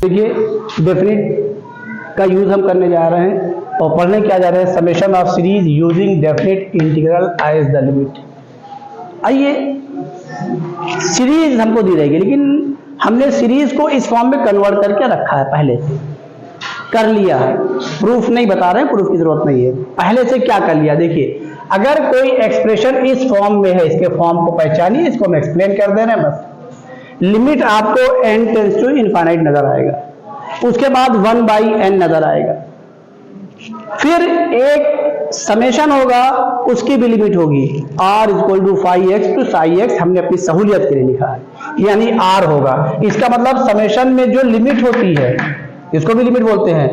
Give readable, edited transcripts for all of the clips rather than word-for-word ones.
देखिए डेफिनेट का यूज हम करने जा रहे हैं और पढ़ने क्या जा रहे हैं, summation of series using definite integral as the limit. आइए, सीरीज हमको दी रहेगी, लेकिन हमने सीरीज को इस फॉर्म में कन्वर्ट करके रखा है, पहले से कर लिया है। प्रूफ नहीं बता रहे हैं, प्रूफ की जरूरत नहीं है, पहले से क्या कर लिया। देखिए अगर कोई एक्सप्रेशन इस फॉर्म में है, इसके फॉर्म को पहचानिए, इसको हम एक्सप्लेन कर दे रहे हैं बस। लिमिट आपको n टेंस टू इनफाइनाइट नजर आएगा, उसके बाद 1/n नजर आएगा, फिर एक समेशन होगा, उसकी भी लिमिट होगी r equal to 5x to psi x, हमने अपनी सहूलियत के लिए लिखा है, यानी r होगा। इसका मतलब समेशन में जो लिमिट होती है, इसको भी लिमिट बोलते हैं,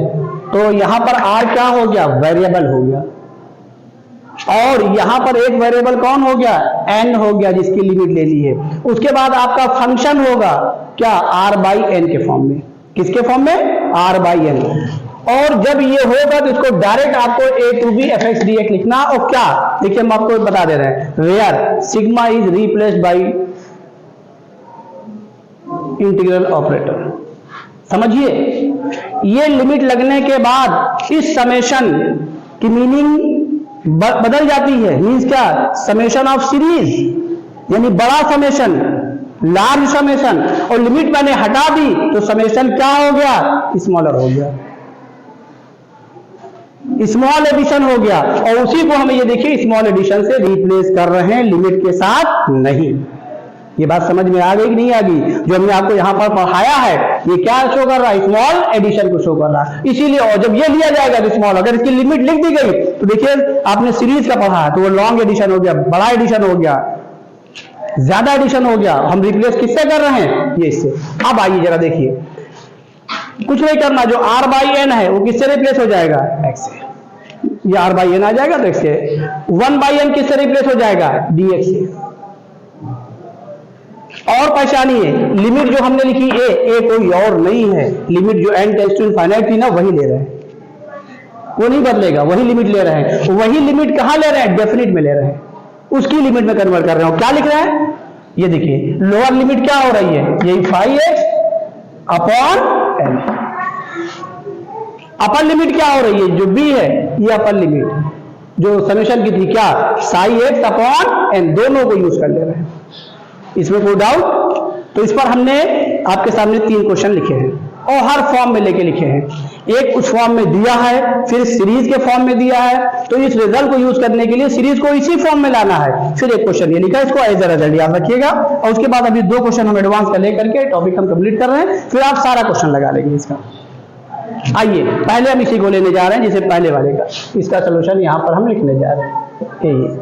तो यहां पर r क्या हो गया, वेरिएबल हो गया, और यहां पर एक वेरिएबल कौन हो गया, n हो गया, जिसकी लिमिट ले ली है। उसके बाद आपका फंक्शन होगा क्या, r/n के फॉर्म में। किसके फॉर्म में, r/n। और जब ये होगा तो इसको डायरेक्ट आपको a to b fx dx लिखना, और क्या देखिए हम आपको बता दे रहे हैं, where sigma is replaced by integral operator. समझिए, ये लिमिट लगने के बाद इस समेशन की मीनिंग बदल जाती है। मीन्स क्या, समेशन ऑफ सीरीज यानी बड़ा समेशन, लार्ज समेशन, और लिमिट मैंने हटा दी तो समेशन क्या हो गया, स्मॉलर हो गया, स्मॉल एडिशन हो गया। और उसी को हम ये देखिए स्मॉल एडिशन से रिप्लेस कर रहे हैं, लिमिट के साथ नहीं। ये बात समझ में आ गई कि नहीं आ गई? जो हमने आपको यहां पर पढ़ाया है ये क्या शो कर रहा है, स्मॉल एडिशन को शो कर रहा है। इसीलिए और जब ये लिया जाएगा तो स्मॉल, अगर इसकी लिमिट लिख दी गई तो देखिए आपने सीरीज का पढ़ा है तो वो लॉन्ग एडिशन हो गया, बड़ा एडिशन हो गया, ज्यादा एडिशन हो गया। हम रिप्लेस किससे कर रहे हैं, ये इससे। अब आइए जरा देखिए, कुछ नहीं करना, जो r/n है वो किससे रिप्लेस हो जाएगा, x से। ये r/n आ जाएगा तो x से। 1/n किससे रिप्लेस हो जाएगा, dx से। और पहचानिए, लिमिट जो हमने लिखी a कोई और नहीं है, लिमिट जो n टेंड्स टू इनफाइनाइट थी ना, वही ले रहे हैं, वो नहीं बदलेगा, वही लिमिट ले रहे हैं। वही लिमिट कहां ले रहे हैं, डेफिनिट में ले रहे हैं, उसकी लिमिट में कन्वर्ट कर रहे हो। क्या लिख रहे हैं, ये देखिए लोअर लिमिट क्या हो रही है, यही 5x upon n। Upper limit क्या हो रही है, जो b है, ये अपर लिमिट जो समेशन की थी क्या, psi x अपॉन n, दोनों को यूज कर ले रहे हैं। इसमें कोई डाउट? तो इस पर हमने आपके सामने 3 क्वेश्चन लिखे हैं और हर फॉर्म में लेके लिखे हैं। एक उस फॉर्म में दिया है, फिर सीरीज के फॉर्म में दिया है, तो इस रिजल्ट को यूज करने के लिए सीरीज को इसी फॉर्म में लाना है। फिर एक क्वेश्चन ये लिखा है, इसको एज अ रिजल्ट याद रखिएगा। और उसके बाद अभी 2 क्वेश्चन हम एडवांस का लेकर के टॉपिक हम कंप्लीट कर रहे हैं, फिर आप सारा क्वेश्चन लगा लेंगे इसका। आइए पहले हम इसी को लेने जा रहे हैं, जैसे पहले वाले का, इसका सोल्यूशन यहाँ पर हम लिखने जा रहे हैं,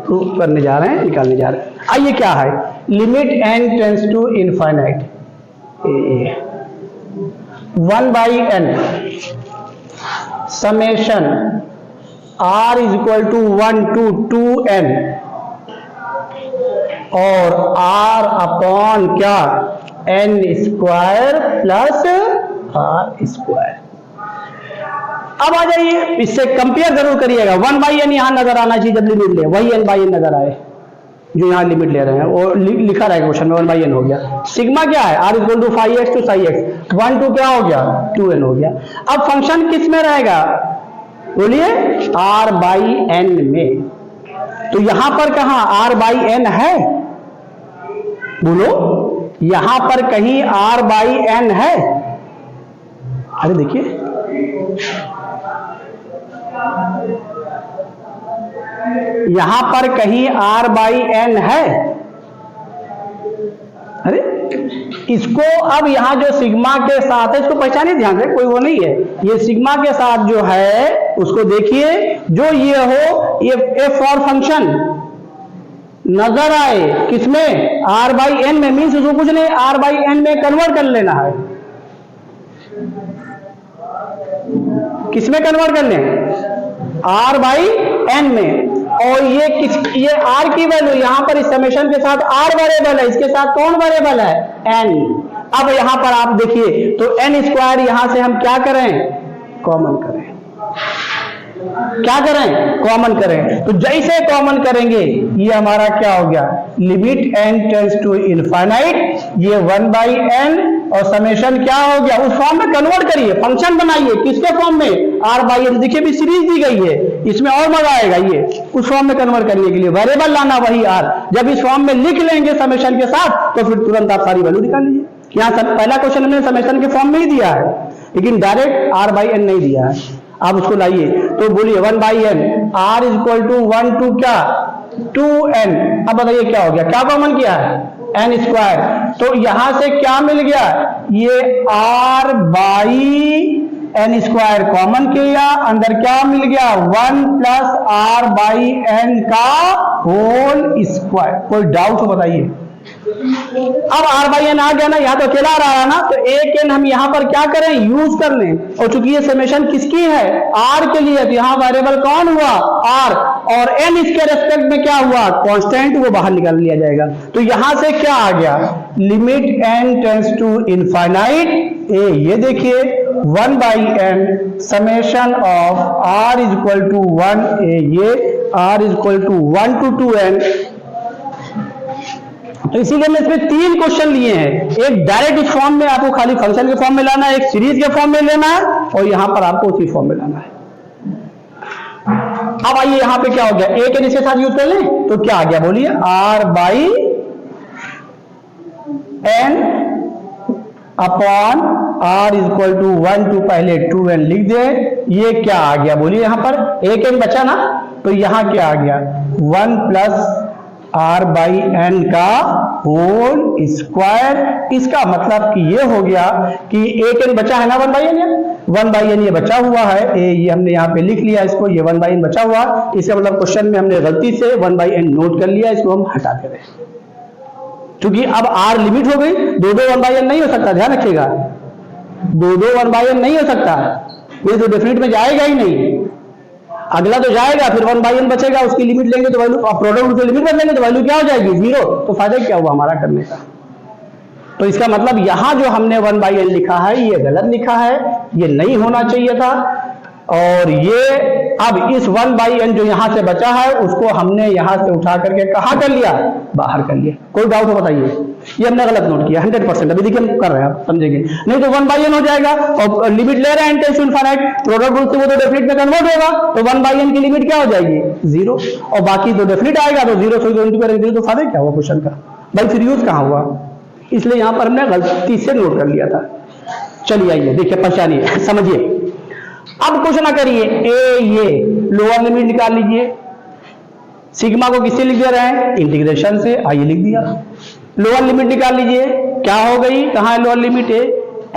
प्रूव करने जा रहे हैं, निकालने जा रहे हैं। आइए क्या है, limit n tends to infinite 1/n summation r is equal to 1 to 2n और r अपॉन क्या, n square plus r square. अब आ जाइए, इससे कंपेयर जरूर करिएगा। 1/n यहां नजर आना चाहिए जब लिमिट ले, वही n/n नजर आए जो यहां लिमिट ले रहे हैं, वो लिखा रहेगा क्वेश्चन में 1/n हो गया। सिग्मा क्या है, r equal to 5x to psi x, 1 to क्या हो गया, 2n हो गया। अब फंक्शन किस में रहेगा, बोलिए r/n में। तो यहां पर कहां r/n है, बोलो यहां पर कहीं r/n है? अरे देखिए यहां पर कहीं r/n है? अरे इसको अब यहां जो सिग्मा के साथ है, इसको पहचानिए ध्यान से, कोई वो नहीं है, ये सिग्मा के साथ जो है उसको देखिए, जो ये हो, ये f फॉर फंक्शन नजर आए किसमें, r/n में। मीन्स उसको कुछ नहीं, r/n में कन्वर्ट कर लेना है। किसमें कन्वर्ट कर लें, r/n में। और ये r की वैल्यू यहां पर इस समेशन के साथ r वेरिएबल है, इसके साथ कौन वेरिएबल है, n। अब यहां पर आप देखिए तो n स्क्वायर यहां से हम क्या करें, कॉमन करें। क्या करें, कॉमन करें। तो जैसे कॉमन करेंगे ये हमारा क्या हो गया, limit n tends to infinite, ये 1/n और समेशन क्या हो गया, उस फॉर्म में कन्वर्ट करिए, फंक्शन बनाइए, किसके फॉर्म में, r/n। देखिए भी सीरीज दी गई है, इसमें और मजा आएगा, ये उस फॉर्म में कन्वर्ट करने के लिए वेरिएबल लाना वही r, जब इस फॉर्म में लिख लेंगे समेशन के साथ तो फिर तुरंत आप सारी वैल्यू निकाल लीजिए। यहाँ पहला क्वेश्चन हमने समेशन के फॉर्म में ही दिया है, लेकिन डायरेक्ट r/n नहीं दिया है, आप उसको लाइए। तो बोलिए 1/n, r equal to 1 to क्या 2n। अब बताइए क्या हो गया, क्या कॉमन किया है, n स्क्वायर, तो यहां से क्या मिल गया, ये r/n स्क्वायर कॉमन किया, अंदर क्या मिल गया 1 प्लस r/n का होल स्क्वायर। कोई डाउट हो बताइए। अब r/n आ गया ना, यहाँ तो अकेला आ रहा है ना, तो एक n हम यहाँ पर क्या करें, यूज कर लें। और चूंकि ये समेशन किसकी है, r के लिए, तो यहाँ वेरिएबल कौन हुआ, r, और n इसके रेस्पेक्ट में क्या हुआ, कांस्टेंट, वो बाहर निकाल लिया जाएगा। तो यहां से क्या आ गया, limit n tends to infinite a, ये देखिए 1/n summation of r equal to 1a, ये r equal to 1 to 2n। तो इसीलिए मैं इसमें 3 क्वेश्चन लिए हैं, एक डायरेक्ट इस फॉर्म में आपको खाली फंक्शन के फॉर्म में लाना है, एक सीरीज के फॉर्म में लेना है, और यहां पर आपको उसी फॉर्म में लाना है। अब आइए यहां पे क्या हो गया, एक इसके साथ यूज कर लें तो क्या आ गया, बोलिए r/n upon r equal to 1 to पहले 2n लिख दे, ये क्या आ गया, बोलिए यहां पर एक n बचा ना, तो यहां क्या आ गया 1 प्लस r/n का होल स्क्वायर। इसका मतलब कि ये हो गया कि एक n बचा है ना 1/n, 1/n ये बचा हुआ है, ये हमने यहाँ पे लिख लिया इसको, ये 1/n बचा हुआ, इसका मतलब क्वेश्चन में हमने गलती से 1/n नोट कर लिया, इसको हम हटा दे रहे हैं, क्योंकि अब r लिमिट हो गई, दो 1/n नहीं हो सकता, ध्यान रखिएगा, दो 1/n नहीं हो सकता, ये तो डेफिनेट में जाएगा ही नहीं, अगला तो जाएगा, फिर 1/n बचेगा, उसकी लिमिट लेंगे तो वैल्यू, प्रोडक्ट से लिमिट बदलेंगे तो वैल्यू क्या हो जाएगी 0, तो फायदा क्या हुआ हमारा करने का। तो इसका मतलब यहां जो हमने 1/n लिखा है ये गलत लिखा है, ये नहीं होना चाहिए था, और ये अब इस 1/n जो यहां से बचा है उसको हमने यहां से उठा करके कहां कर लिया, बाहर कर लिया। कोई डाउट हो बताइए, ये हमने गलत नोट किया 100%, अभी देखिए हम कर रहे हैं, आप समझेंगे नहीं तो 1/n हो जाएगा, और लिमिट ले रहे हैं tends to infinite, product rule से वो तो डेफिनेट में कन्वर्ट होगा, तो 1/n की लिमिट क्या हो जाएगी 0, और बाकी तो डेफिनेट आएगा, तो 0 से इंटू करेंगे तो फायदा क्या हुआ क्वेश्चन का, भाई फिर यूज कहां हुआ, इसलिए यहां पर हमने गलती से नोट कर लिया था। चलिए आइए देखिए, पहचानिए, समझिए। अब क्वेश्चन ना करिए, ए ये लोअर लिमिट निकाल लीजिए, सिग्मा को किससे लिख दे रहे हैं, इंटीग्रेशन से, आइए लिख दिया। लोअर लिमिट निकाल लीजिए, क्या हो गई, कहां है लोअर लिमिट है,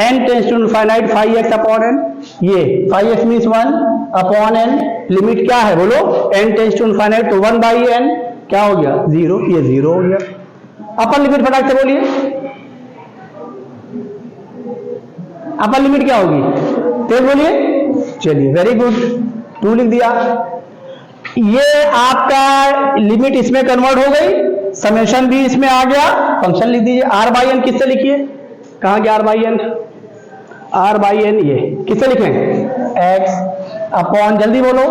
n tends to infinite 5x upon n, ये 5x means 1 upon n, limit क्या है बोलो, n टेंड्स टू इनफाइनाइट, तो 1/n क्या हो गया 0, ये 0 हो गया। अपर लिमिट फटाक से बोलिए, अपर लिमिट क्या होगी, तेज बोलिए, चलिए वेरी गुड, 2 लिख दिया। ये आपका लिमिट इसमें कन्वर्ट हो गई, समेशन भी इसमें आ गया, फंक्शन लिख दीजिए, r/n किससे लिखिए, कहां गया r/n, r/n ये किससे लिखें, x अपॉन, जल्दी बोलो,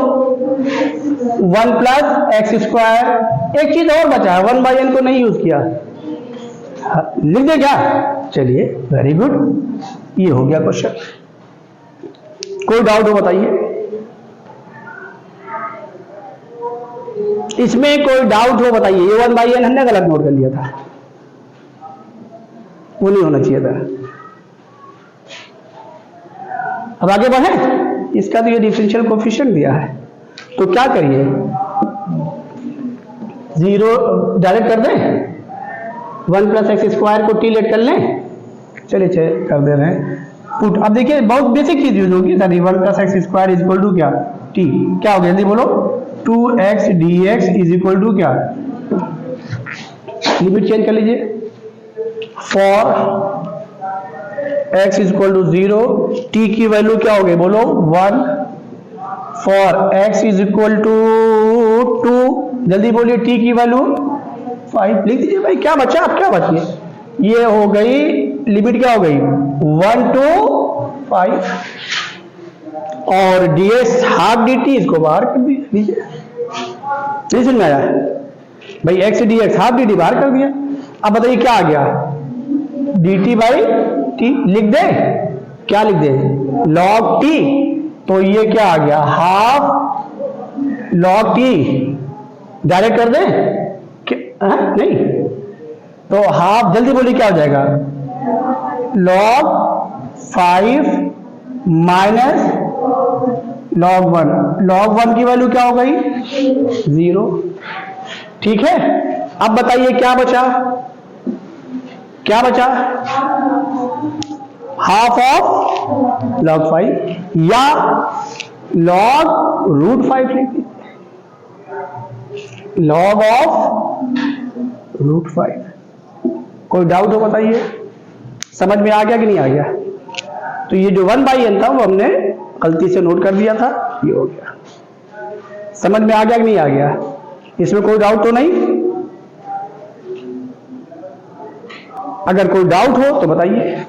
1 प्लस एक्स स्क्वायर। एक चीज और बचा है, 1/n को नहीं यूज किया, लिख दे क्या, चलिए वेरी गुड, ये हो गया क्वेश्चन। कोई डाउट हो बताइए, इसमें कोई डाउट हो बताइए, ये 1/n हमने गलत नोट कर लिया था, वो नहीं होना चाहिए था। अब आगे बढ़े, इसका तो ये डिफरेंशियल कोफिशिएंट दिया है, तो क्या करिए, 0 डायरेक्ट कर दें, 1 प्लस एक्स स्क्वायर को टी लेट कर लें, चलिए कर दे रहे हैं पुट। अब देखिए बहुत बेसिक चीज यूज होगी, 1 plus x square is equal to क्या, टी, क्या हो गया जल्दी बोलो, 2x dx is equal to क्या, लिमिट चेंज कर लीजिए, for x is equal to 0, t की वैल्यू क्या हो गई बोलो 1, for x is equal to 2, जल्दी बोलिए t की वैल्यू 5, लिख दीजिए भाई, क्या बचा, अब क्या बची, ये हो गई लिमिट, क्या हो गई 1 to 5, और dx हाफ dt इसको बाहर कर दीजिए। नहीं समझ में आया भाई, x dx हाफ dt बाहर कर दिया। अब बताइए क्या आ गया, dt बाई t लिख दे, क्या लिख दे, log t, तो ये क्या आ गया, हाफ log t, डायरेक्ट कर दे नहीं तो हाफ, जल्दी बोलिए क्या हो जाएगा, log 5 माइनस log 1, log 1 की वैल्यू क्या हो गई, 0। ठीक है, अब बताइए क्या बचा, क्या बचा, हाफ ऑफ log 5 या log √5 लिख दीजिए, log ऑफ √5। कोई डाउट हो बताइए, समझ में आ गया कि नहीं आ गया। तो ये जो 1/n था वो हमने गलती से नोट कर दिया था, ये हो गया। समझ में आ गया कि नहीं आ गया, इसमें कोई डाउट तो नहीं, अगर कोई डाउट हो तो बताइए।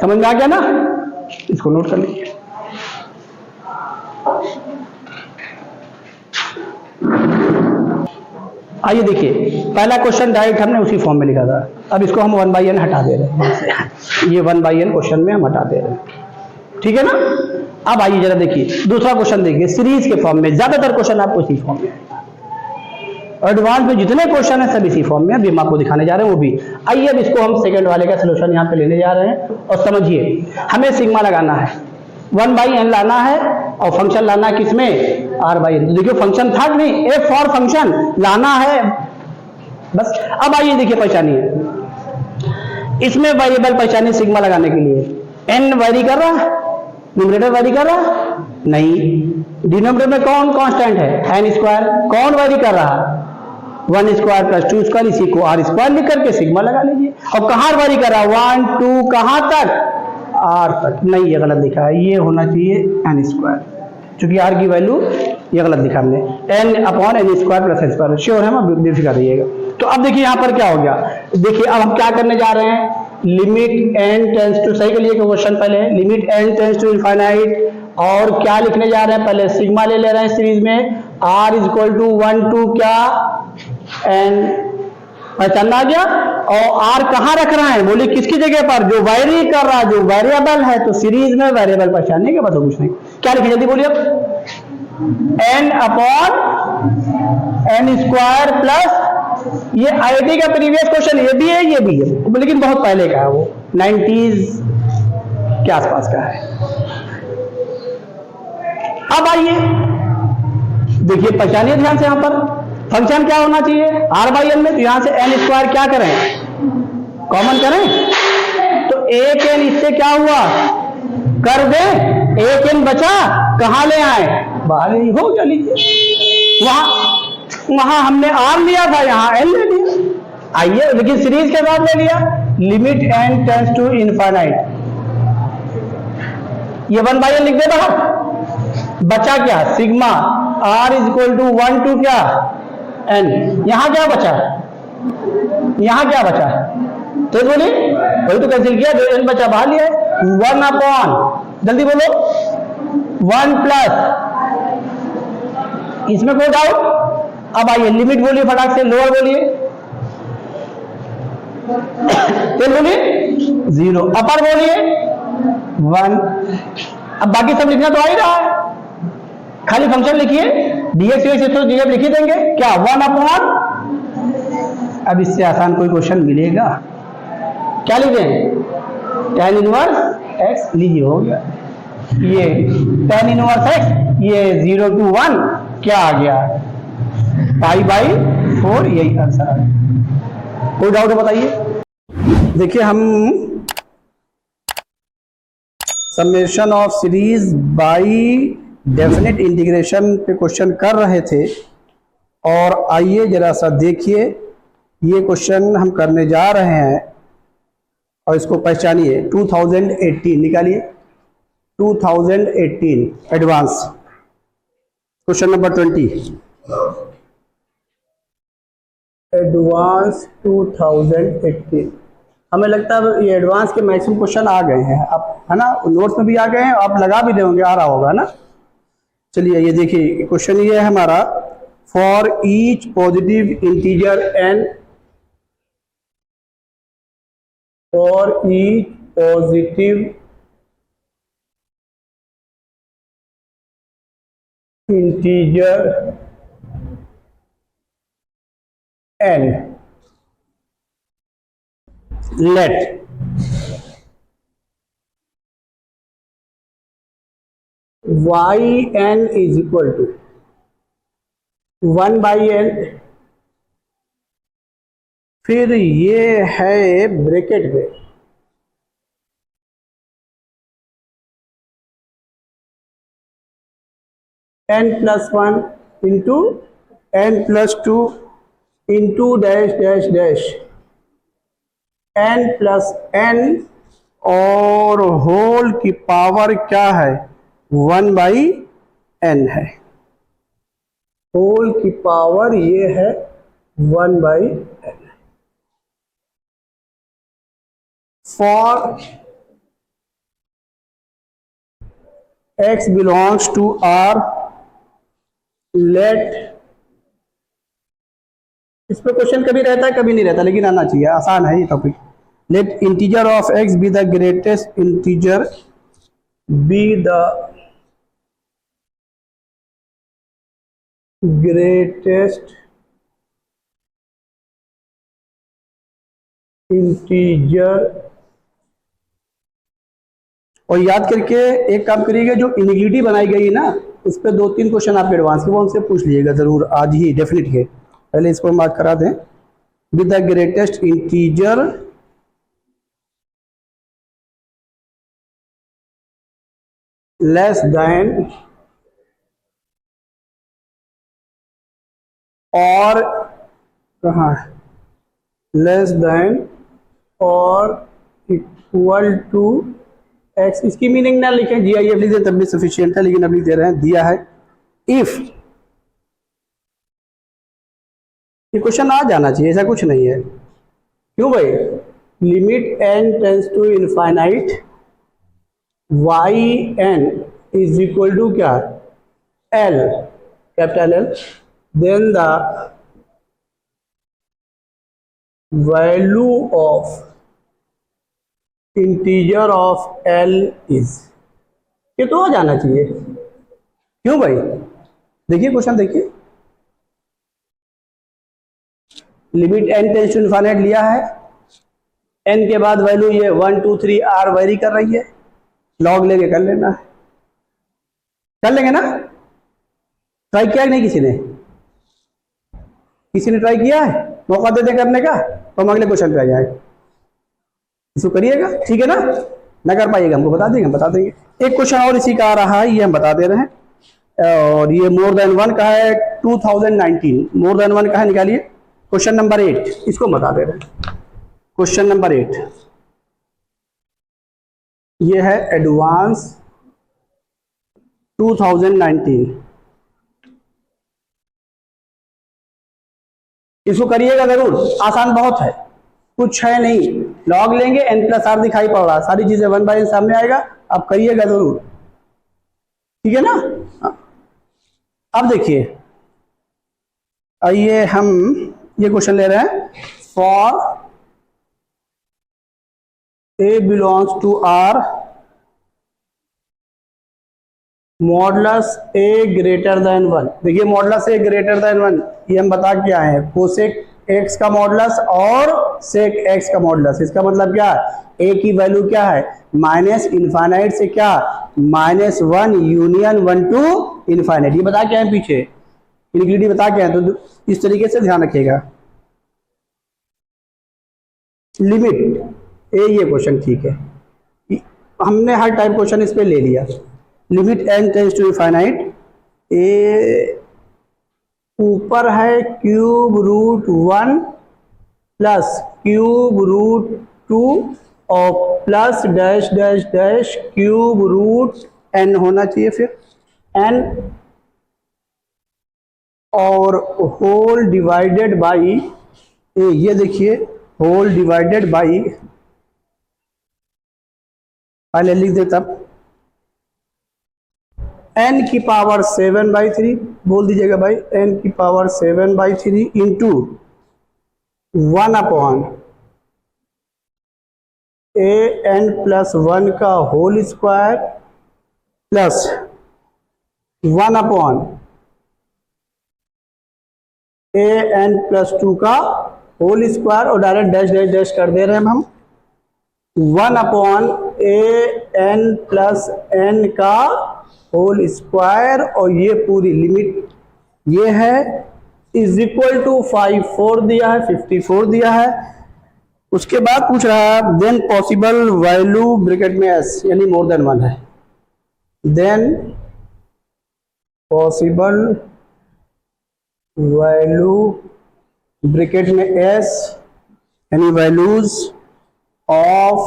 समझ में आ गया ना, इसको नोट कर लीजिए। आइए देखिए, पहला क्वेश्चन डायरेक्ट हमने उसी फॉर्म में लिखा था, अब इसको हम 1/n हटा दे रहे हैं, ये 1/n क्वेश्चन में हम हटा दे रहे हैं, ठीक है ना। अब आइए जरा देखिए दूसरा क्वेश्चन देखिए, सीरीज के फॉर्म में, ज्यादातर क्वेश्चन आपको इसी फॉर्म में, एडवांस में जितने क्वेश्चन है सब इसी फॉर्म में, अभी हम आपको दिखाने जा रहे हैं वो भी। आइए अब इसको हम सेकंड वाले का सोल्यूशन यहाँ पे लेने जा रहे हैं, और समझिए हमें सिग्मा लगाना है, 1/n लाना है, और फंक्शन लाना है किसमें, r/n। तो देखिए फंक्शन था कि नहीं, f फॉर फंक्शन लाना है बस। अब आइए देखिए पहचानिए, इसमें वेरिएबल पहचानिए सिग्मा लगाने के लिए, n वेरी कर रहा है, न्यूमरेटर वेरी कर रहा है नहीं, डिनोमिनेटर में कौन कांस्टेंट है, n स्क्वायर, कौन वेरी कर रहा है, 1 स्क्वायर प्लस 2 स्क्वायर, इसी को r स्क्वायर लिख करके सिग्मा लगा लीजिए। और कहां वेरी कर रहा है, 1 2 कहां तक, r तक, नहीं ये गलत लिखा है, ये होना चाहिए n स्क्वायर, क्योंकि r की वैल्यू ये गलत लिखा हमने, n/n square plus n square, sure है, मैं बेफिक्र रहिएगा। तो अब देखिए यहाँ पर क्या हो गया, देखिए अब हम क्या करने जा रहे हैं, लिमिट n टेंस टू, सही के लिए क्वेश्चन पहले है, limit n tends to infinite, और क्या लिखने जा रहे हैं, पहले सिग्मा ले ले रहे हैं सीरीज में, r = 1 to क्या n, पहचानना आ गया। और r कहां रख रहा है, बोलिए किसकी जगह पर, जो वेरी कर रहा है, जो वेरिएबल है, तो सीरीज में वेरिएबल पहचानने के बाद कुछ नहीं, क्या लिखे जल्दी बोलिए, n/n स्क्वायर प्लस, ये आईआईटी का प्रीवियस क्वेश्चन ये भी है, ये भी है, लेकिन बहुत पहले का है, वो 90s के आसपास का है। अब आइए देखिए, पहचानिए ध्यान से, यहां पर फंक्शन क्या होना चाहिए, r/n में, तो यहां से n स्क्वायर क्या करें, कॉमन करें, तो एक n इससे क्या हुआ, कर दे, एक n बचा, कहां ले आए, बाहर ही हो गया, लीजिए, वहां हमने r लिया था, यहां n ले लिया। आइए लेकिन सीरीज के बाद ले लिया, limit n tends to infinite, ये 1/n लिख दे बाहर, बचा क्या, सिग्मा r = 1 to क्या n, यहां क्या बचा, यहां क्या बचा, तो बोलिए, वही तो कैंसिल किया, जो n बचा बाहर लिया, 1/, जल्दी बोलो, 1 प्लस, इसमें कोई डाउट। अब आइए लिमिट बोलिए फटाक से, लोअर बोलिए, तो बोलिए 0, अपर बोलिए 1। अब बाकी सब लिखना तो आ ही रहा है, खाली फंक्शन लिखिए, dx तो df लिख ही देंगे, क्या 1/, अब इससे आसान कोई क्वेश्चन मिलेगा, क्या लिख दें, tan इनवर्स x, लीजिए हो गया, ये tan इनवर्स x, ये 0 to 1 क्या आ गया, π/4, यही आंसर है। कोई डाउट है बताइए। देखिए हम summation of series by definite integration पे क्वेश्चन कर रहे थे, और आइए जरा सा देखिए, ये क्वेश्चन हम करने जा रहे हैं, और इसको पहचानिए, 2018 निकालिए, 2018 एडवांस, क्वेश्चन नंबर 20, एडवांस 2018, हमें लगता है ये एडवांस के मैक्सिमम क्वेश्चन आ गए हैं अब, है ना, नोट्स में भी आ गए हैं, आप लगा भी देंगे, आ रहा होगा ना। चलिए ये देखिए क्वेश्चन ये है हमारा, for each positive integer n, for each positive integer n, let yn is equal to 1 by n, फिर ये है ब्रैकेट में n+1 into n+2 into dash dash dash n+n और होल की पावर क्या है 1 by n है, होल की पावर ये है 1 by n। For x belongs to r, let, इस पे क्वेश्चन कभी रहता है कभी नहीं रहता, लेकिन आना चाहिए, आसान है ये topic. Let integer of x be the greatest integer, be the greatest integer. और याद करके एक काम करिएगा, जो इनिक्विटी बनाई गई है ना, उस पर 2-3 क्वेश्चन आप एडवांस के वो उनसे पूछ लीजिएगा जरूर, आज ही डेफिनेट है। पहले इसको मार्क करा दें, with the greatest integer less than और, कहाँ लेस देन और इक्वल टू x, इसकी मीनिंग ना लिखें, जी आई लिख दें तब भी सफिशियंट है, लेकिन अब लिख दे रहे हैं, दिया है इफ, ये क्वेश्चन आ जाना चाहिए, ऐसा कुछ नहीं है। क्यों भाई, limit n tends to infinite yn is equal to क्या, l, capital L, then the value of integer of l is, ये तो हो जाना चाहिए। क्यों भाई, देखिए क्वेश्चन देखिए, limit n tends to infinite लिया है, n के बाद वैल्यू ये 1 2 3 r वेरी कर रही है, लॉग लेके कर लेना है, कर लेंगे ना। ट्राई किया है नहीं किसी ने, किसी ने ट्राई किया है, मौका देते करने का, तो हम अगले क्वेश्चन पे आ जाए, इसको करिएगा, ठीक है ना। ना कर पाइएगा हमको बता देंगे, हम बता देंगे। एक क्वेश्चन और इसी का आ रहा है, ये हम बता दे रहे हैं, और ये मोर देन 1 का है, 2019, मोर देन 1 का है, निकालिए। क्वेश्चन नंबर 8, इसको बता दे रहे हैं, क्वेश्चन नंबर 8 ये है एडवांस 2019, इसको करिएगा जरूर, आसान बहुत है, कुछ है नहीं, लॉग लेंगे, n+r दिखाई पड़ रहा, सारी चीजें 1 by n सामने आएगा, आप करिएगा जरूर, ठीक है ना। अब देखिए, आइए हम ये क्वेश्चन ले रहे हैं, for a belongs to r, modulus a greater than 1, देखिए मॉडुलस a ग्रेटर देन 1 ये हम बता के आए हैं, कोसेक x का मॉडुलस और सेक x का मॉडुलस, इसका मतलब क्या है, a की वैल्यू क्या है माइनस इनफाइनाइट से क्या, -1 यूनियन 1 टू इनफाइनाइट, ये बता के आए पीछे, इनक्विटी बता के आए, तो इस तरीके से ध्यान रखिएगा। लिमिट ए, ये क्वेश्चन ठीक है, हमने हर टाइप क्वेश्चन इस पे ले लिया। Limit n tends to infinite, a ऊपर है cube root 1 plus cube root 2 और plus dash dash dash cube root n होना चाहिए, फिर n और होल डिवाइडेड बाई ए, ये देखिए होल डिवाइडेड बाई पहले लिख दे तब n की पावर 7/3 बोल दीजिएगा भाई, n की power 7/3 into 1 a n plus 1 का whole square plus 1 a n प्लस 2 का होल स्क्वायर, और डायरेक्ट डैश डैश डैश कर दे रहे हैं हम 1 a n प्लस n का होल स्क्वायर, और ये पूरी लिमिट ये है इज इक्वल टू 54 दिया है, 54 दिया है। उसके बाद पूछ रहा है देन पॉसिबल वैल्यू ब्रैकेट में s यानी मोर देन 1 है, देन पॉसिबल वैल्यू ब्रैकेट में s यानी values of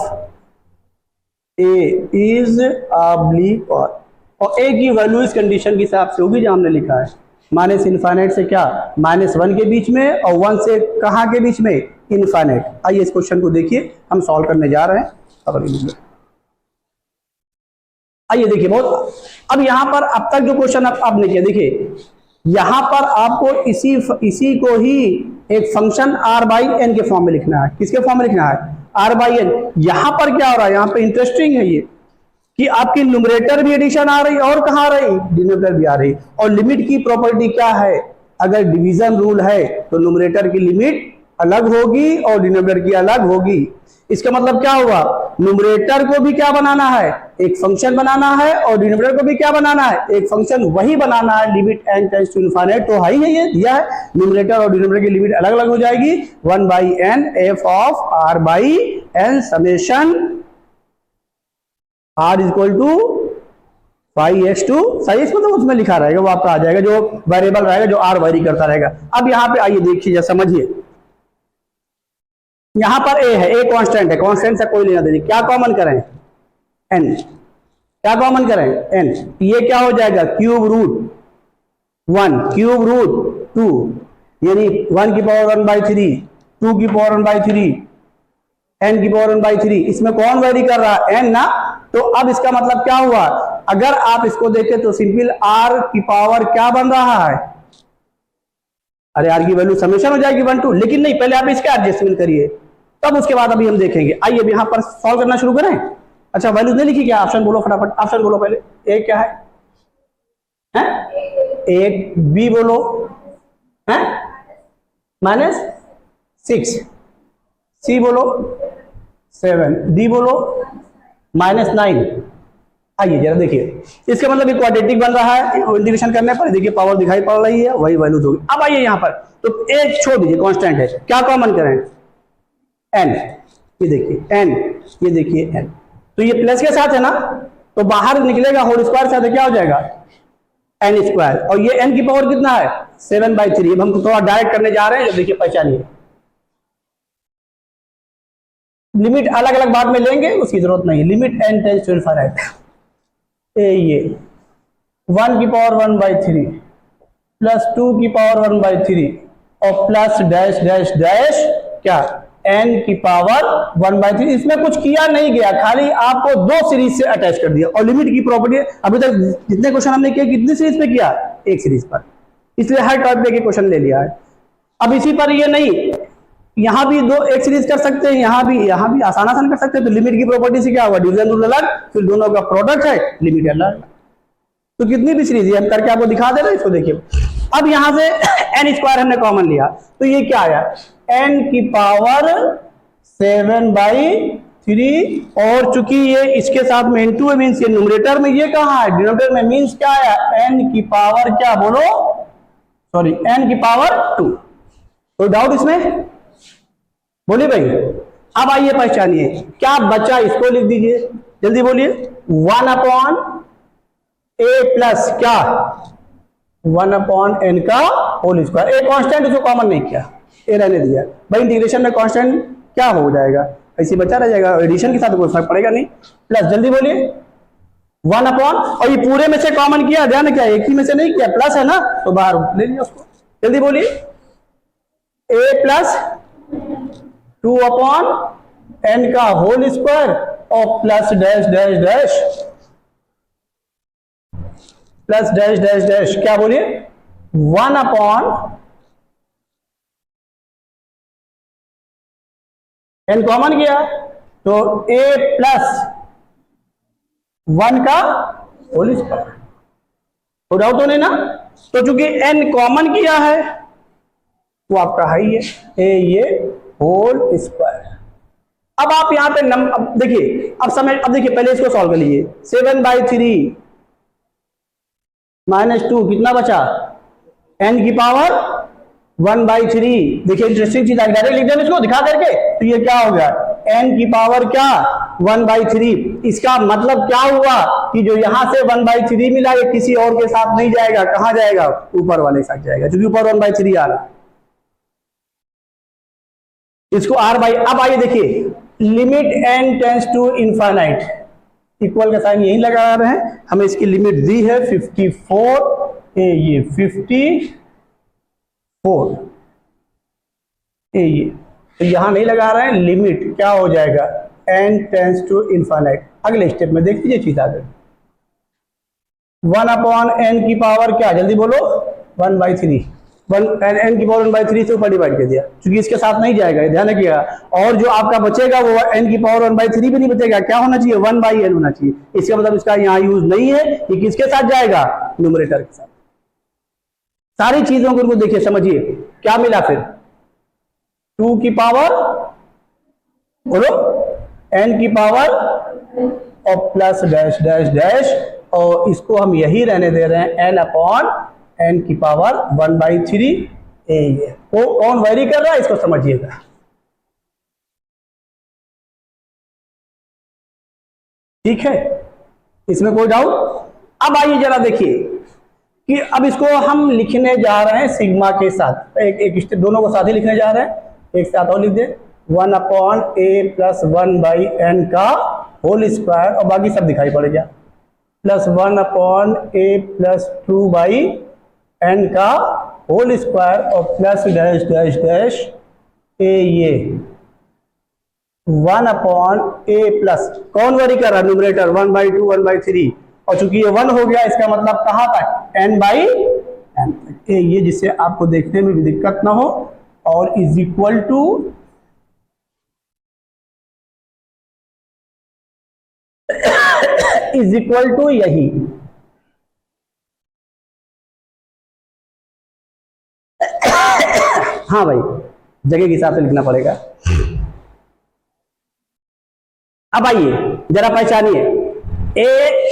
a is oblique और a की वैल्यू इस कंडीशन के हिसाब से होगी जो हमने लिखा है, माइनस इनफाइनाइट से क्या -1 के बीच में और 1 से कहाँ के बीच में इनफाइनाइट। आइए इस क्वेश्चन को देखिए, हम सॉल्व करने जा रहे हैं। आइए देखिए बहुत, अब यहाँ पर अब तक जो क्वेश्चन आपने किया देखिए, यहाँ पर आपको इसी को ही एक फंक्शन r/n के फॉर्म में लिखना है। किसके फॉर्म में लिखना है? r/n। यहाँ पर क्या हो रहा है, यहाँ पे इंटरेस्टिंग है ये कि आपकी न्यूमरेटर भी एडिशन आ रही और कहाँ आ रही, डिनोमिनेटर भी आ रही। और लिमिट की प्रॉपर्टी क्या है, अगर डिवीजन रूल है तो न्यूमरेटर की लिमिट अलग होगी और डिनोमिनेटर की अलग होगी। इसका मतलब क्या हुआ, न्यूमरेटर को भी क्या बनाना है, एक फंक्शन बनाना है, और डिनोमिनेटर को भी क्या बनाना है, एक फंक्शन वही बनाना है। Limit n tends to infinite तो है ही है, ये दिया है। न्यूमरेटर और डिनोमिनेटर की लिमिट अलग अलग हो जाएगी, 1/n f of r/n summation r equal to 5x to size मतलब उसमें लिखा रहेगा, वो आपका आ जाएगा जो वेरिएबल रहेगा, जो r वेरी करता रहेगा। अब यहाँ पे आइए देखिए, समझिए, यहां पर a है, a कांस्टेंट है, कांस्टेंट से कोई लेना देना। क्या कॉमन करें, n, क्या कॉमन करें n, ये क्या हो जाएगा क्यूब रूट 1 क्यूब रूट 2 यानी 1 की पावर 1/3 2 की पावर 1/3 n की पावर 1/3। इसमें कौन वेरी कर रहा है, n ना। तो अब इसका मतलब क्या हुआ, अगर आप इसको देखें तो सिंपल r की पावर क्या बन रहा है, अरे r की वैल्यू समेशन हो जाएगी 1 2, लेकिन नहीं, पहले आप इसका एडजस्टमेंट करिए, तब उसके बाद अभी हम देखेंगे। आइए अब यहां पर सॉल्व करना शुरू करें। अच्छा वैल्यूज नहीं लिखी क्या, ऑप्शन बोलो फटाफट, ऑप्शन बोलो पहले। ए क्या है, एक बी बोलो है -6, सी बोलो 7, डी बोलो -9। आइए जरा देखिए, इसका मतलब ये क्वाड्रेटिक बन रहा है, इंटीग्रेशन करने पर देखिए पावर दिखाई पड़ रही है, वही वैल्यूज होगी। अब आइए यहाँ पर तो एक छोड़ दीजिए, कांस्टेंट है, क्या कॉमन करें, n, ये देखिए n, ये देखिए n, तो ये प्लस के साथ है ना, तो बाहर निकलेगा होल स्क्वायर साथ है, क्या हो जाएगा n स्क्वायर, और ये n की पावर कितना है 7/3। अब हम थोड़ा डायरेक्ट करने जा रहे हैं, देखिए पहचानिए, लिमिट अलग अलग बाद में लेंगे, उसकी जरूरत नहीं। Limit n tends to infinite, ये 1 की पावर 1/3 प्लस 2 की पावर 1/3 और प्लस डैश डैश डैश क्या n की पावर 1/3। इसमें कुछ किया नहीं गया, खाली आपको दो सीरीज से अटैच कर दिया। और लिमिट की प्रॉपर्टी अभी तक जितने क्वेश्चन हमने किए कितनी सीरीज पे किया, एक सीरीज पर, इसलिए हर टॉपिक पे क्वेश्चन ले लिया है। अब इसी पर ये नहीं, यहां भी दो एक सीरीज कर सकते हैं, यहां भी आसान कर सकते हैं। तो लिमिट की प्रॉपर्टी से क्या हुआ, डिवीजन रूल अलग, फिर दोनों का प्रोडक्ट है, लिमिट अलग। तो कितनी भी सीरीज हम करके आपको दिखा दे रहे हैं, इसको देखिए। अब यहां से n स्क्वायर हमने कॉमन लिया, तो ये क्या आया, n की पावर 7/3, और चूंकि ये इसके साथ में इनटू है, मींस ये न्यूमरेटर में, ये कहां है डिनोमिनेटर में, मींस क्या आया n की पावर क्या बोलो, सॉरी n की पावर 2। कोई डाउट इसमें, बोलिए भाई। अब आइए पहचानिए क्या बचा, इसको लिख दीजिए, जल्दी बोलिए। 1/a प्लस क्या 1/n का होल स्क्वायर, एक कांस्टेंट उसको कॉमन नहीं किया, ए रहने दिया भाई। इंटीग्रेशन में कांस्टेंट क्या हो जाएगा, ऐसे बचा रह जाएगा, एडिशन के साथ कोई फर्क पड़ेगा नहीं। प्लस जल्दी बोलिए 1/, और ये पूरे में से कॉमन किया, ध्यान क्या एक ही में से नहीं किया, प्लस है ना तो बाहर ले लिया उसको। जल्दी बोलिए, a प्लस 2/n का होल स्क्वायर और plus dash dash dash plus dash dash dash क्या बोलिए 1 अपॉन n कॉमन किया तो a प्लस 1 का होल स्क्वायर। तो डाउट तो नहीं ना। तो चूंकि n कॉमन किया है वो आपका हाई है a ये होल स्क्वायर। अब आप यहां पे अब देखिए अब देखिए पहले इसको सॉल्व कर लीजिए 7/3 -2 कितना बचा n की पावर 1/3। देखिए इंटरेस्टिंग चीज आई डायरेक्ट लिख दें इसको दिखा करके तो ये क्या हो गया n की पावर क्या 1/3। इसका मतलब क्या हुआ कि जो यहां से 1/3 मिला ये किसी और के साथ नहीं जाएगा, कहां जाएगा ऊपर वाले के साथ जाएगा क्योंकि ऊपर 1/3 आ रहा। इसको r/। अब आइए देखिए limit n tends to infinite equal का साइन यही लगा रहे हैं। हमें इसकी लिमिट दी है 54 ये 54 ये तो यहां नहीं लगा रहे हैं। लिमिट क्या हो जाएगा n टेंड्स टू इनफाइनाइट। अगले स्टेप में देख लीजिए चीज आगे 1 अपॉन n की पावर क्या जल्दी बोलो 1/3 n की पावर 1/3 से ऊपर डिवाइड कर दिया क्योंकि इसके साथ नहीं जाएगा ध्यान रखिएगा। और जो आपका बचेगा वो n की पावर 1/3 भी नहीं बचेगा क्या होना चाहिए 1/n होना चाहिए। इसका मतलब इसका यहाँ यूज नहीं है। ये किसके साथ जाएगा न्यूमरेटर के साथ। सारी चीजों को देखिए समझिए क्या मिला फिर 2 की पावर बोलो n की पावर और प्लस डैश डैश डैश और इसको हम यही रहने दे रहे हैं n अपॉन n की पावर 1/3 ये वो कौन वेरी कर रहा है इसको समझिएगा। ठीक है इसमें कोई डाउट। अब आइए जरा देखिए कि अब इसको हम लिखने जा रहे हैं सिग्मा के साथ एक स्टेप दोनों को साथ ही लिखने जा रहे हैं। एक साथ और लिख दे 1 अपॉन a प्लस 1/n का होल स्क्वायर और बाकी सब दिखाई पड़ेगा plus 1 upon a plus 2/n का होल स्क्वायर और plus dash dash dash a ये 1 अपॉन a प्लस कौन वरी कर रहा है न्यूमरेटर 1/2 1/3 और चूंकि ये 1 हो गया इसका मतलब कहां तक n/n तक ये जिससे आपको देखने में भी दिक्कत ना हो और इज इक्वल टू यही हाँ भाई जगह के हिसाब से लिखना पड़ेगा। अब आइए जरा पहचानिए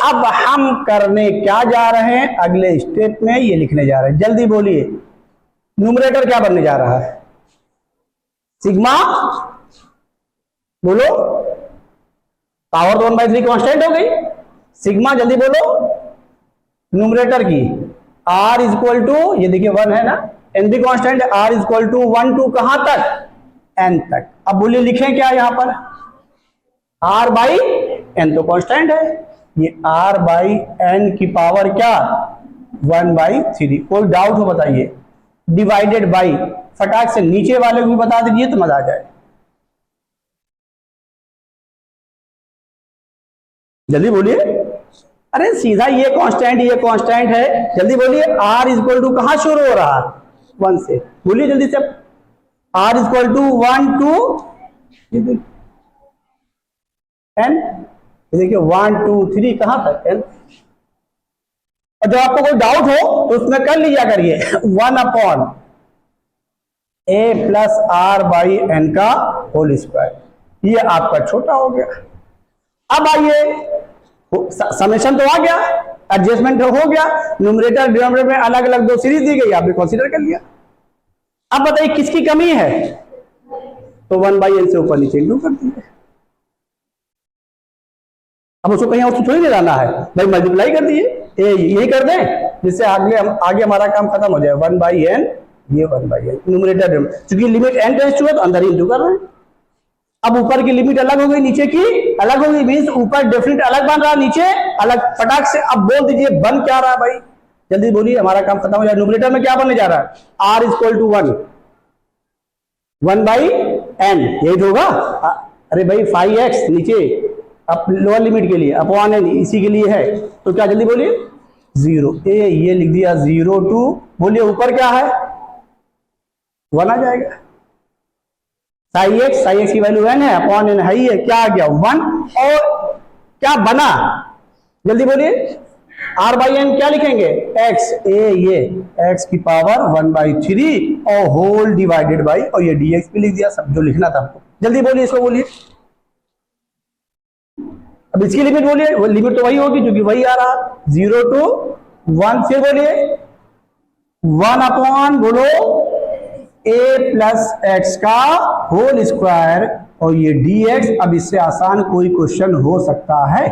अब हम करने क्या जा रहे हैं अगले स्टेप में ये लिखने जा रहे हैं। जल्दी बोलिए न्यूमरेटर क्या बनने जा रहा है सिग्मा बोलो पावर तो 1/3 कांस्टेंट हो गई सिग्मा जल्दी बोलो न्यूमरेटर की r इज इक्वल टू ये देखिए 1 है ना n भी कांस्टेंट है r is equal to 1 to कहां तक n तक। अब बोलिए लिखें क्या यहां पर r/n तो कांस्टेंट है ये r/n की पावर क्या 1/3। कोई डाउट हो बताइए डिवाइडेड बाई फटाक से नीचे वाले को भी बता दीजिए तो मजा आ जाए। जल्दी बोलिए अरे सीधा ये कांस्टेंट है जल्दी बोलिए r इज इक्वल टू कहां शुरू हो रहा 1 से बोलिए जल्दी से r is equal to 1 to n देखिए 1 2 3 कहां तक n। और जब आपको कोई डाउट हो तो उसमें कर लिया करिए 1 अपॉन a प्लस r/n का होल स्क्वायर ये आपका छोटा हो गया। अब आइए समेशन तो आ गया एडजस्टमेंट हो गया न्यूमरेटर डिनोमिनेटर में अलग अलग दो सीरीज दी गई आपने कंसीडर कर लिया। अब बताइए किसकी कमी है तो 1/n से ऊपर नीचे इंटू कर दीजिए। अब उसको कहीं और थोड़ी नहीं लाना है भाई मल्टीप्लाई कर दिए यही कर दें जिससे आगे हमारा काम खत्म हो जाए 1/n ये 1/n न्यूमरेटर क्योंकि लिमिट n टेंड्स टू है तो अंदर ही इंटू कर रहे हैं। अब ऊपर की लिमिट अलग हो गई नीचे की अलग हो गई मींस ऊपर डेफिनेट अलग बन रहा नीचे अलग फटाक से अब बोल दीजिए बन क्या रहा है भाई जल्दी बोलिए हमारा काम खत्म हो जाए। न्यूमरेटर में क्या बनने जा रहा है r is equal to 1/n यही होगा। अरे भाई 5x नीचे अब लोअर लिमिट के लिए अपॉन एन इसी के लिए है, तो क्या जल्दी बोलिए 0 ए, ये लिख दिया 0 टू, बोलिए ऊपर क्या है 1 आ जाएगा। साई एक्स की वैल्यू n है, अपॉन एन है ही है, क्या आ गया 1, और क्या बना जल्दी बोलिए r बाई एन क्या लिखेंगे x, ए ये x की पावर 1/3 और होल डिवाइडेड बाई, और ये dx भी लिख दिया, सब जो लिखना था आपको। जल्दी बोलिए इसको बोलिए, अब इसकी लिमिट बोलिए, वो लिमिट तो वही होगी जो कि वही आ रहा 0 टू 1, फिर बोलिए 1 अपॉन बोलो a प्लस एक्स का होल स्क्वायर, और ये dx। अब इससे आसान कोई क्वेश्चन हो सकता है?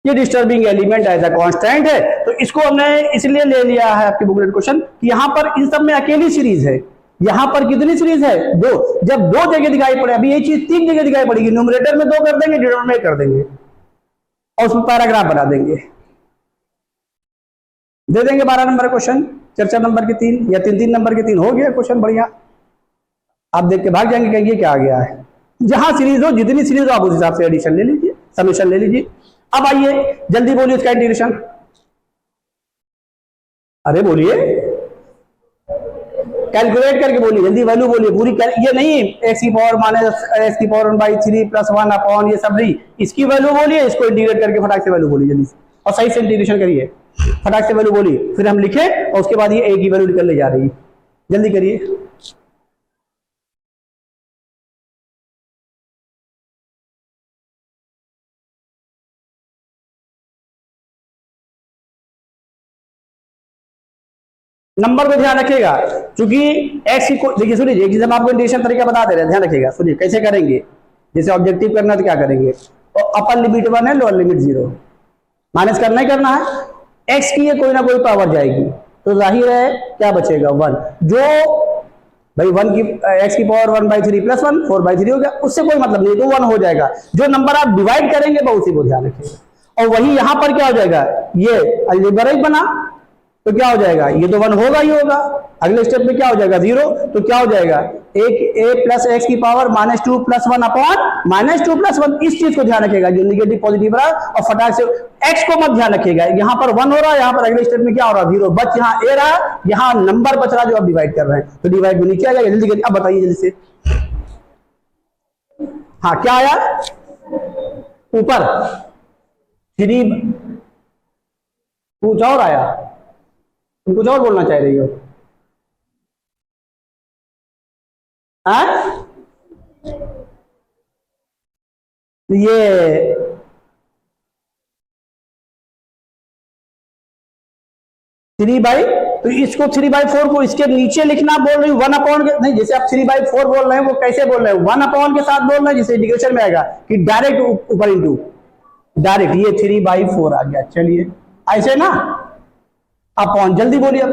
ये disturbing element as a constant है, तो इसको हमने इसलिए ले लिया है आपके बुकलेट क्वेश्चन कि यहां पर इन सब में अकेली सीरीज है। यहां पर कितनी सीरीज है 2, जब 2 जगह दिखाई पड़े, अभी ये चीज 3 जगह दिखाई पड़ेगी, न्यूमरेटर में 2 कर देंगे, डिनोमिनेटर कर देंगे और उसमें पैराग्राफ बना देंगे, दे देंगे 12 नंबर क्वेश्चन, 4 नंबर के 3 या 3 नंबर के 3, हो गया क्वेश्चन बढ़िया। आप देख के भाग जाएंगे कहेंगे क्या आ गया है। जहां सीरीज हो, जितनी सीरीज हो आप उस हिसाब से एडिशन ले लीजिए, समेशन ले लीजिए। अब आइए जल्दी बोलिए इसका इंटीग्रेशन, अरे बोलिए कैलकुलेट करके बोलिए, जल्दी वैल्यू बोलिए पूरी, ये नहीं एक्स की पावर माइनस एक्स की पावर 1/3 प्लस 1 अपॉन ये सब नहीं, इसकी वैल्यू बोलिए, इसको इंटीग्रेट करके फटाक से वैल्यू बोलिए जल्दी से, और सही से इंटीग्रेशन करिए, फटाक से वैल्यू बोलिए, फिर हम लिखे और उसके बाद ये ए की वैल्यू निकल ले जा रही है, जल्दी करिए। नंबर को ध्यान रखिएगा, क्योंकि एक्स को देखिए सुनिए, एक चीज हम आपको इंटीग्रेशन तरीका बता दे रहे हैं, ध्यान रखिएगा, सुनिए कैसे करेंगे। जैसे ऑब्जेक्टिव करना तो क्या करेंगे, तो अपर लिमिट 1 है, लोअर लिमिट 0, माइनस करना ही करना है, एक्स की ये कोई ना कोई पावर जाएगी, तो जाहिर है क्या बचेगा 1, जो भाई 1 की एक्स की पावर 1/3 प्लस 1 4/3 हो गया, उससे कोई मतलब नहीं, तो 1 हो जाएगा। जो नंबर आप डिवाइड करेंगे वो उसी को ध्यान रखिएगा, और वही यहां पर क्या हो जाएगा, ये अलजेब्रिक बना तो क्या हो जाएगा, ये तो 1 होगा ही होगा, अगले स्टेप में क्या हो जाएगा 0, तो क्या हो जाएगा एक a प्लस एक्स की पावर -2 प्लस 1 अपॉन -2 प्लस 1, इस चीज को ध्यान रखिएगा जो निगेटिव पॉजिटिव रहा, और फटाक से x को मत ध्यान रखिएगा, यहां पर 1 हो रहा है, यहां पर अगले स्टेप में क्या हो रहा है 0, बच यहाँ a रहा, यहाँ नंबर बच रहा जो आप डिवाइड कर रहे हैं, तो डिवाइड में नीचे आ जाएगा, जल्दी करिए। अब बताइए जल्दी से, हाँ क्या आया ऊपर 3, कुछ और आया, तुम कुछ और बोलना चाह रही हो, ये थ्री बाई, तो इसको 3/4 को इसके नीचे लिखना बोल रही हूँ, 1 अपॉन के नहीं, जैसे आप 3/4 बोल रहे हैं वो कैसे बोल रहे हैं, 1 अपॉन के साथ बोल रहे हैं, जैसे इंटीग्रेशन में आएगा कि डायरेक्ट ऊपर इंटू डायरेक्ट, ये 3/4 आ गया, चलिए ऐसे ना अपॉन, जल्दी बोलिए अब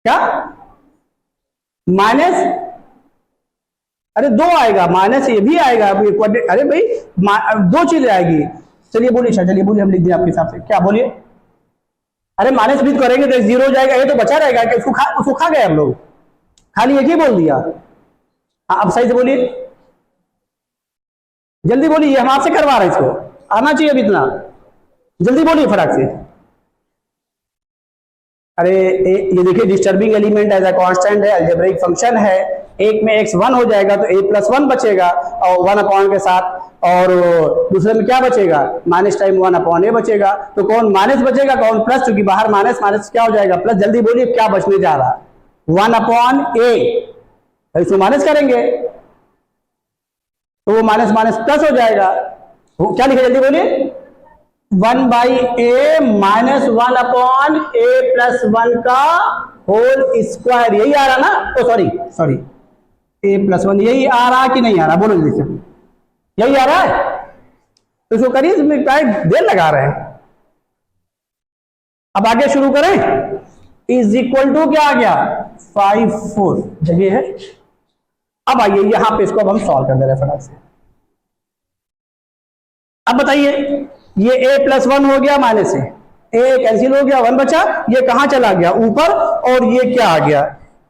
क्या माइनस, अरे 2 आएगा, माइनस ये भी आएगा, अरे भाई 2 चीजें आएगी, चलिए बोलिए, चलिए बोलिए, हम लिख दिए आपके हिसाब से, क्या बोलिए, अरे माइनस भी करेंगे तो 0 हो जाएगा, ये तो बचा रहेगा, उसको खा गए हम लोग, खाली एक ही बोल दिया। हाँ अब सही से बोलिए, जल्दी बोलिए, हम आपसे करवा रहे हैं, इसको आना चाहिए अभी इतना, जल्दी बोलिए फटाक से। अरे ये देखिए disturbing element as a constant है, अलजेब्रिक फंक्शन है, एक में x 1 हो जाएगा तो a प्लस 1 बचेगा और 1 अपॉन के साथ, और दूसरे में क्या बचेगा माइनस टाइम 1 अपॉन a बचेगा, तो कौन माइनस बचेगा कौन प्लस, क्योंकि बाहर माइनस माइनस क्या हो जाएगा प्लस, जल्दी बोलिए क्या बचने जा रहा 1 अपॉन a, इसको माइनस करेंगे तो वो माइनस माइनस प्लस हो जाएगा, क्या लिखे जल्दी बोलिए 1/a minus 1 upon a plus 1 का होल स्क्वायर, यही आ रहा ना, ओ सॉरी a प्लस 1 यही आ रहा कि नहीं आ रहा, बोलो जल्दी से, यही आ रहा है, तो इसको करिए, इसमें क्या देर लगा रहे हैं। अब आगे शुरू करें, इज इक्वल टू क्या आ गया 5/4 जगह है। अब आइए यहां पे इसको अब हम सॉल्व कर दे रहे हैं फटाक से। अब बताइए ये a प्लस 1 हो गया माइनस से, a कैंसिल हो गया 1 बचा, ये कहां चला गया ऊपर, और ये क्या आ गया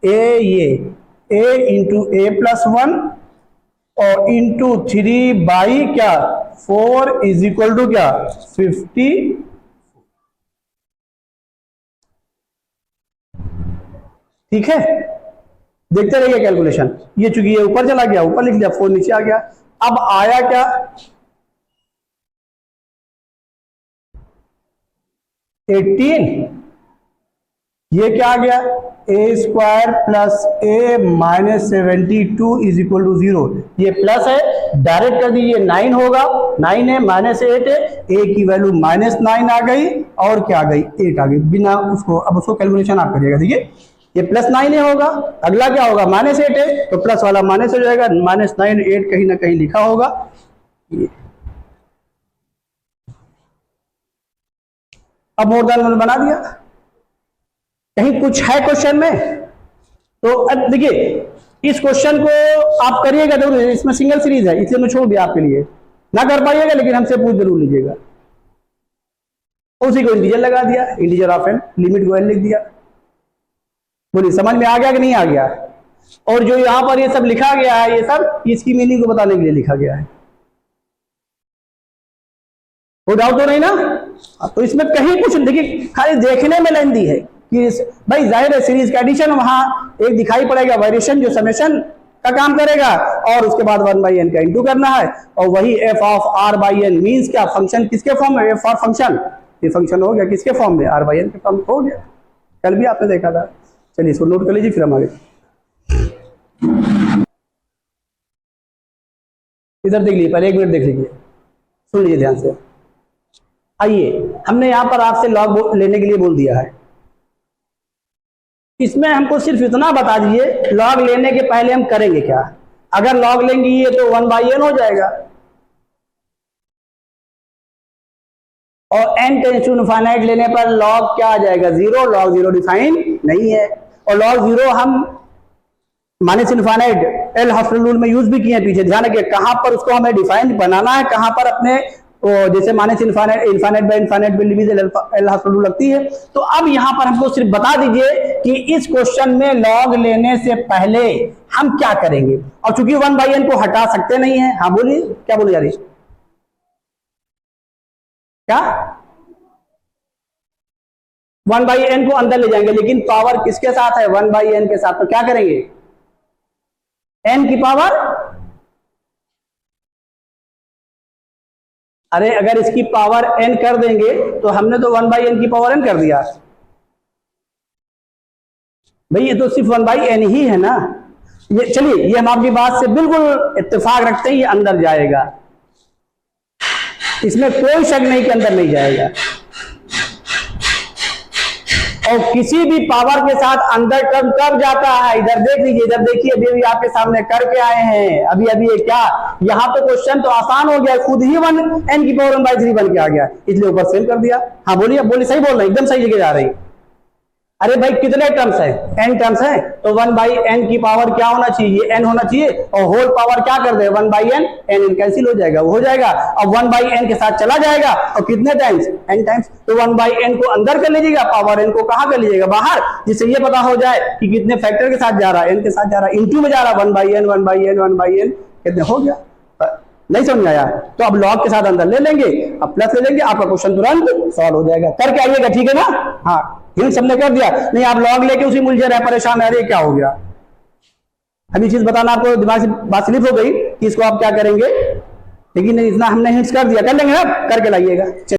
a, ये a इंटू a प्लस 1 और इंटू 3 बाई क्या 4 इज इक्वल टू क्या 50। ठीक है, देखते रहिए कैलकुलेशन। ये चूंकि ये ऊपर चला गया, ऊपर लिख दिया, 4 नीचे आ गया। अब आया क्या 18, ये क्या आ गया a square plus a minus 72 is equal to 0। ये प्लस है, डायरेक्ट कर दीजिए 9 होगा, 9 है माइनस 8 है, ए की वैल्यू -9 आ गई और क्या आ गई 8 आ गई, बिना उसको। अब उसको कैलकुलेशन आप करिएगा। देखिए ये +9 होगा, अगला क्या होगा -8 है, तो प्लस वाला माइनस हो जाएगा, -9 8 कहीं ना कहीं लिखा होगा। अब मोर देन बना दिया। कहीं कुछ है क्वेश्चन में? तो अब देखिए इस क्वेश्चन को आप करिएगा जरूर, इसमें सिंगल सीरीज है इसलिए मैं छोड़ दिया आपके लिए, ना कर पाइएगा लेकिन हमसे पूछ जरूर लीजिएगा। उसी को इंटीजर लगा दिया, इंटीजर ऑफ एन, लिमिट को एन लिख दिया। बोलिए समझ में आ गया कि नहीं आ गया? और जो यहां पर ये सब लिखा गया है, ये सब इसकी मीनिंग को बताने के लिए लिखा गया है। कोई डाउट तो नहीं ना? तो इसमें कहीं कुछ देखिए, खाली देखने में लेंदी है कि भाई जाहिर है सीरीज का एडिशन वहां एक दिखाई पड़ेगा वेरिएशन जो समेशन का काम करेगा, और उसके बाद 1/n का इंटू करना है, और वही f ऑफ r/n मींस क्या फंक्शन किसके फॉर्म में, f फॉर फंक्शन, ये फंक्शन हो गया किसके फॉर्म में, r/n के फॉर्म में हो गया। कल भी आपने देखा था। चलिए इसको नोट कर लीजिए फिर हम आगे। इधर देख लीजिए, पहले 1 मिनट देख लीजिए, सुन लीजिए ध्यान से। आइए, हमने यहां पर आपसे लॉग लेने के लिए बोल दिया है, इसमें हमको सिर्फ इतना बता दीजिए लॉग लेने के पहले हम करेंगे क्या। अगर लॉग लेंगे ये तो 1/n हो जाएगा, और n टेंड्स टू इनफाइनाइट लेने पर लॉग क्या आ जाएगा 0, लॉग 0 डिफाइन नहीं है। और लॉग 0 हम minus infinite L hospital rule में यूज भी किए हैं पीछे, ध्यान रखिए कहां पर उसको हमें डिफाइन बनाना है, कहां पर अपने जैसे माइनस इनफाइनाइट बाय इनफाइनाइट में लिमिट एल हॉस्पिटल रूल लगती है। तो अब यहां पर हमको सिर्फ बता दीजिए कि इस क्वेश्चन में लॉग लेने से पहले हम क्या करेंगे, और चूंकि 1/n को हटा सकते नहीं है। हाँ बोलिए, क्या बोले जा रही, क्या 1/n को अंदर ले जाएंगे, लेकिन पावर किसके साथ है 1/n के साथ, तो क्या करेंगे n की पावर, अरे अगर इसकी पावर n कर देंगे तो हमने तो 1/n की पावर n कर दिया भाई, ये तो सिर्फ 1/n ही है ना। ये चलिए, ये हम आपकी बात से बिल्कुल इत्तेफाक रखते हैं, ये अंदर जाएगा, इसमें कोई शक नहीं कि अंदर नहीं जाएगा। और किसी भी पावर के साथ अंदर टर्म कब जाता है, इधर देख लीजिए, इधर देखिए, अभी आपके सामने करके आए हैं अभी ये क्या, यहाँ तो क्वेश्चन तो आसान हो गया, खुद ही 1n की पावर 1/3 बन के आ गया, इसलिए ऊपर सेम कर दिया। हाँ बोलिए, बोलिए सही बोल रहे हैं, एकदम सही जगह जा रही। अरे भाई कितने टर्म्स है, n टर्म्स है, तो 1/n की पावर क्या होना चाहिए, n होना चाहिए, और होल पावर क्या कर दे 1/n, n कैंसिल हो जाएगा, वो हो जाएगा, अब 1/n के साथ चला जाएगा, और कितने टाइम्स n टाइम्स, तो 1/n को अंदर कर लीजिएगा, पावर n को कहां कर लीजिएगा बाहर, जिससे ये पता हो जाए कि कितने फैक्टर के साथ जा रहा है, n के साथ जा रहा है, इंटू में जा रहा है 1/n 1/n 1/n, कितने हो गया, नहीं समझ आया, तो अब लॉग के साथ अंदर ले लेंगे, अब प्लस ले लेंगे, आपका क्वेश्चन तुरंत सॉल्व हो जाएगा। करके आइएगा, ठीक है ना? हाँ हिंट सबने कर दिया, नहीं आप लॉग लेके उसी मुलझे रहे, परेशान है, अरे क्या हो गया। अभी चीज बताना आपको दिमाग से बात स्लिप हो गई कि इसको आप क्या करेंगे, लेकिन इतना हमने हिंट्स कर दिया, कर लेंगे ना, करके लाइएगा।